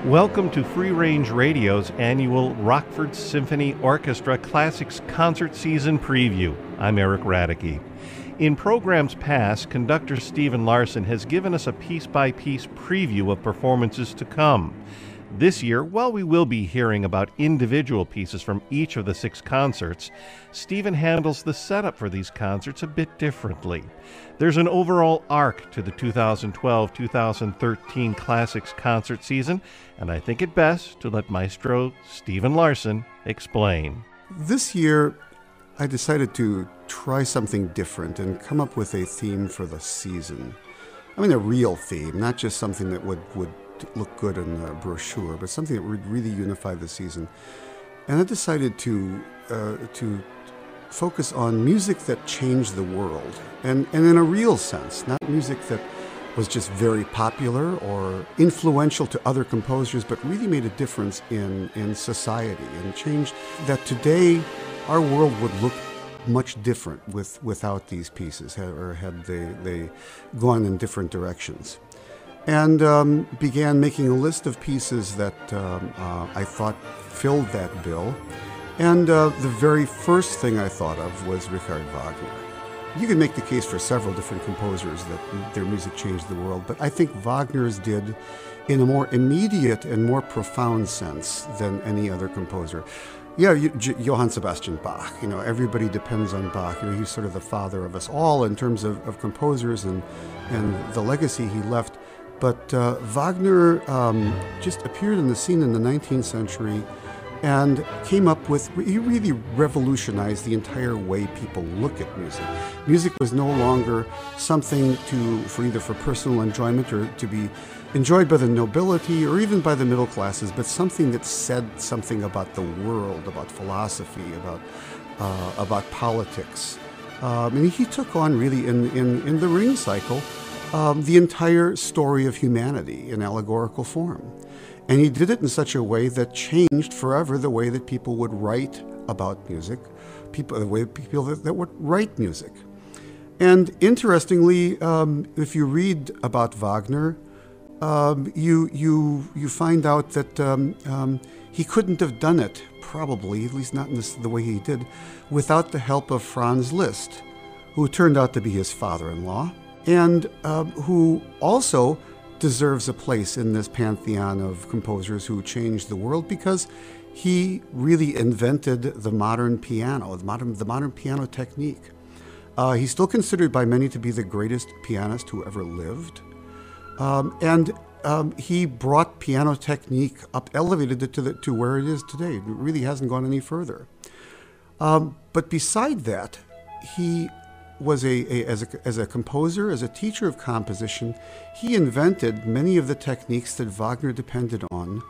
Welcome to Free Range Radio's annual Rockford Symphony Orchestra Classics Concert Season Preview. I'm Eric Radicke. In programs past, conductor Stephen Larsen has given us a piece-by-piece preview of performances to come. This year, while we will be hearing about individual pieces from each of the 6 concerts, Stephen handles the setup for these concerts a bit differently. There's an overall arc to the 2012-2013 Classics concert season, and I think it best to let Maestro Stephen Larsen explain. This year, I decided to try something different and come up with a theme for the season. I mean, a real theme, not just something that would look good in a brochure, but something that would really unify the season. And I decided to focus on music that changed the world, and in a real sense, not music that was just very popular or influential to other composers, but really made a difference in society and changed that today our world would look much different without these pieces, or had they gone in different directions. And began making a list of pieces that I thought filled that bill. And the very first thing I thought of was Richard Wagner. You can make the case for several different composers that their music changed the world, but I think Wagner's did in a more immediate and more profound sense than any other composer. Yeah, Johann Sebastian Bach, everybody depends on Bach. He's sort of the father of us all in terms of composers and the legacy he left. But Wagner just appeared in the scene in the 19th century and came up with, he really revolutionized the entire way people look at music. Music was no longer something for personal enjoyment or to be enjoyed by the nobility or even by the middle classes, but something that said something about the world, about philosophy, about politics. And he took on really in the Ring cycle the entire story of humanity in allegorical form. And he did it in such a way that changed forever the way that people would write about music, the way people that would write music. And interestingly, if you read about Wagner, you find out that he couldn't have done it, probably, at least not in the way he did, without the help of Franz Liszt, who turned out to be his father-in-law, and who also deserves a place in this pantheon of composers who changed the world because he really invented the modern piano, the modern piano technique. He's still considered by many to be the greatest pianist who ever lived. And he brought piano technique up, elevated it to where it is today. It really hasn't gone any further. But beside that, he was as a composer, as a teacher of composition, he invented many of the techniques that Wagner depended on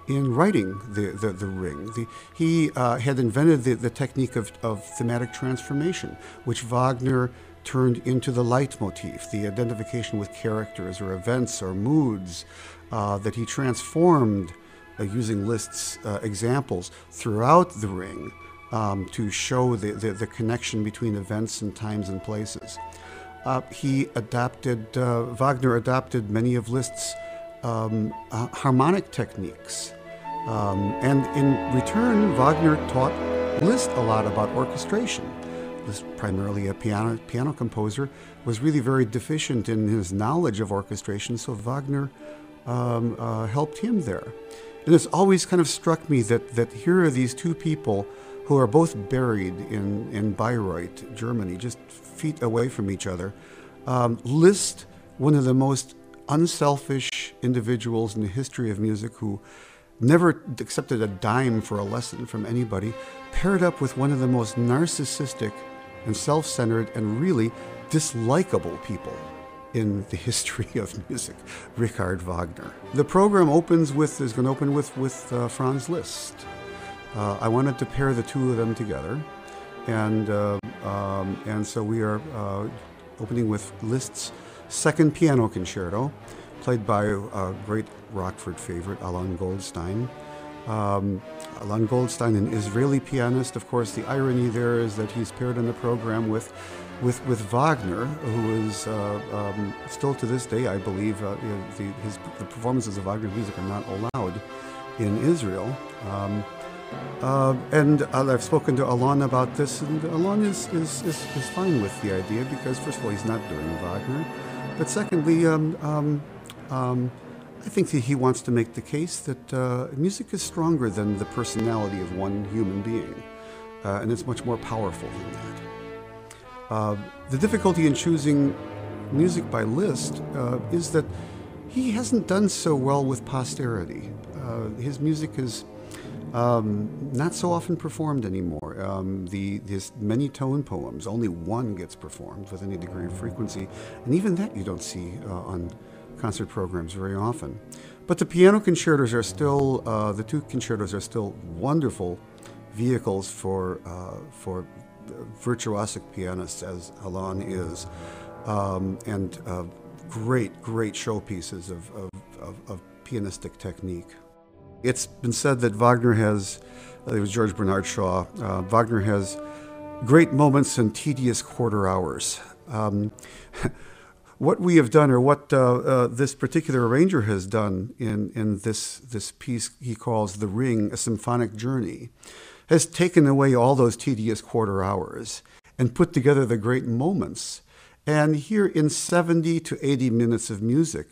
in writing the Ring. He had invented the technique of thematic transformation, which Wagner turned into the leitmotif, the identification with characters or events or moods that he transformed using Liszt's examples throughout the Ring. To show the connection between events and times and places. Wagner adapted many of Liszt's harmonic techniques. And in return, Wagner taught Liszt a lot about orchestration. Liszt, primarily a piano composer, was really very deficient in his knowledge of orchestration, so Wagner helped him there. And it's always kind of struck me that here are these two people who are both buried in Bayreuth, Germany, just feet away from each other. Liszt, one of the most unselfish individuals in the history of music who never accepted a dime for a lesson from anybody, paired up with one of the most narcissistic and self-centered and really dislikable people in the history of music, Richard Wagner. The program is going to open with Franz Liszt. I wanted to pair the two of them together, and so we are opening with Liszt's second piano concerto, played by a great Rockford favorite, Alan Goldstein. Alan Goldstein, an Israeli pianist. Of course, the irony there is that he's paired in the program with with Wagner, who is still to this day, I believe, the performances of Wagner's music are not allowed in Israel. And I've spoken to Alon about this, and Alon is fine with the idea because, first of all, he's not doing Wagner, but secondly, I think that he wants to make the case that music is stronger than the personality of one human being, and it's much more powerful than that. The difficulty in choosing music by Liszt is that he hasn't done so well with posterity. His music is not so often performed anymore. His many tone poems, only one gets performed with any degree of frequency, and even that you don't see on concert programs very often. But the piano concertos are still, the two concertos are still wonderful vehicles for virtuosic pianists, as Alon is, and great showpieces of pianistic technique. It's been said that Wagner has, it was George Bernard Shaw, Wagner has great moments and tedious quarter hours. What we have done, or what this particular arranger has done in this piece he calls The Ring, a Symphonic Journey, has taken away all those tedious quarter hours and put together the great moments. And here in 70 to 80 minutes of music,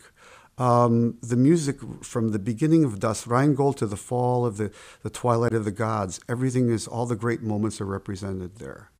the music from the beginning of Das Rheingold to the fall of the Twilight of the Gods, everything is, all the great moments are represented there.